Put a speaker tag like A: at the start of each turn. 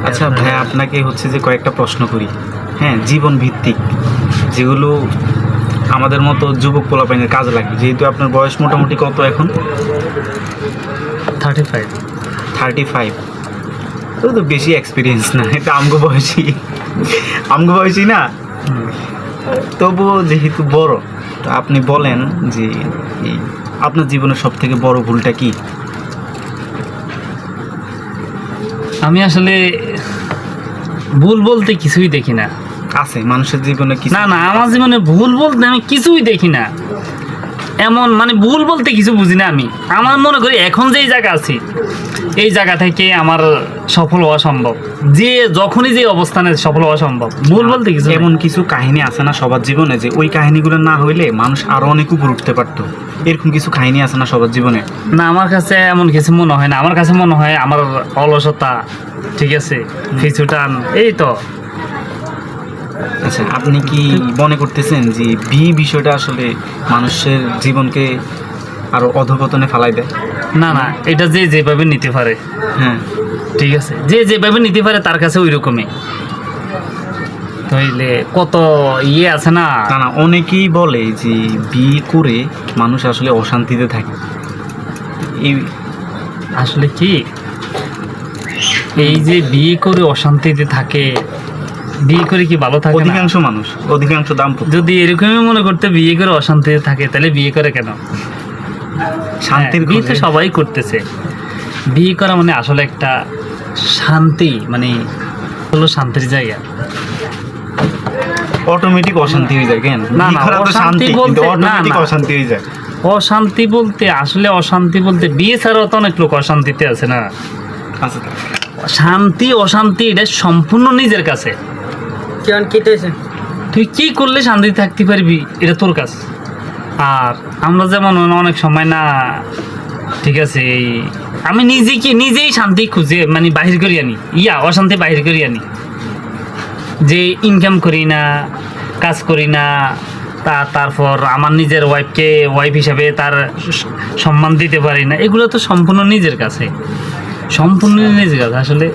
A: আচ্ছা ভাই, আপনাকে হচ্ছে যে কয়েকটা প্রশ্ন করি, হ্যাঁ, জীবন ভিত্তিক, যেগুলো আমাদের মতো যুবক পোলাপাইনের কাজে লাগবে। যেহেতু আপনার বয়স মোটামুটি কত এখন?
B: 35।
A: 35। তো বেশি এক্সপিরিয়েন্স না, এটা আমগো বয়সী না, তবুও যেহেতু বড়, তো আপনি বলেন যে এই আপনার জীবনের সব থেকে বড় ভুলটা কি?
B: আমি আসলে ভুল বলতে কিছুই দেখি না।
A: আছে মানুষের জীবনে কি?
B: না না, আমার জীবনে ভুল বলতে আমি কিছুই দেখি না। এমন মানে ভুল বলতে কিছু বুঝি না আমি। আমার মনে করি এখন যেই জায়গা আছি, এই জায়গা থেকে আমার সফল হওয়া সম্ভব। যে যখনই যে অবস্থানে সফল হওয়া সম্ভব, ভুল বলতে কিছু
A: এমন কিছু কাহিনী আছে না সবার জীবনে, যে ওই কাহিনীগুলো না হইলে মানুষ আরো অনেক উপর উঠতে পারতো? এরকম কিছু কাহিনী আছে না সবার জীবনে?
B: না, আমার কাছে এমন কিছু মনে হয় না। আমার কাছে মনে হয় আমার অলসতা, ঠিক আছে, পিছুটান, এই তো।
A: আচ্ছা, আপনি কি মনে করতেছেন যে বিষয়টা আসলে মানুষের জীবনকে আরো অধঃপতনে ফেলাই দেয়?
B: না না, এটা যে যেভাবে নিতে পারে,
A: হ্যাঁ,
B: ঠিক আছে, যে যেভাবে নিতে পারে তার কাছে ওই রকমই। তাইলে কত আছে না।
A: না না, অনেকেই বলে যে বিয়ে করে মানুষ আসলে অশান্তিতে থাকে। এই
B: আসলে কি, এই যে বিয়ে করে অশান্তিতে থাকে, বিয়ে করে কি ভালো থাকে না?
A: অধিকাংশ দাম্পত্য
B: যদি এরকমই মনে করতে বিয়ে করে অশান্তিতে থাকে, তাহলে বিয়ে করে কেন?
A: শান্তির
B: বিয়ে তো সবাই করতেছে। বিয়ে করা মানে আসলে একটা শান্তি, মানে হলো শান্তির জায়গা।
A: অটোমেটিক অশান্তি হয়ে যায় কেন?
B: না না,
A: শান্তি কিন্তু অটোমেটিক অশান্তি হয়ে যায়।
B: অশান্তি বলতে আসলে অশান্তি বলতে বিয়ে ছাড়াও তো অনেক লোক অশান্তিতে আছে না।
A: আচ্ছা,
B: শান্তি অশান্তি এটা সম্পূর্ণ নিজের কাছে। তুই কি করলে শান্তি থাকতে পারবি, এটা তোর কাছে। আর আমরা যেমন অনেক সময় না, ঠিক আছে, এই আমি নিজেই শান্তি খুঁজে মানে বাহির করি আনি, অশান্তি বাহির করি আনি, যে ইনকাম করি না, কাজ করি না, তারপর আমার নিজের ওয়াইফকে ওয়াইফ হিসাবে তার সম্মান দিতে পারি না, এগুলো তো সম্পূর্ণ নিজের কাছে, সম্পূর্ণ নিজের কাছে। আসলে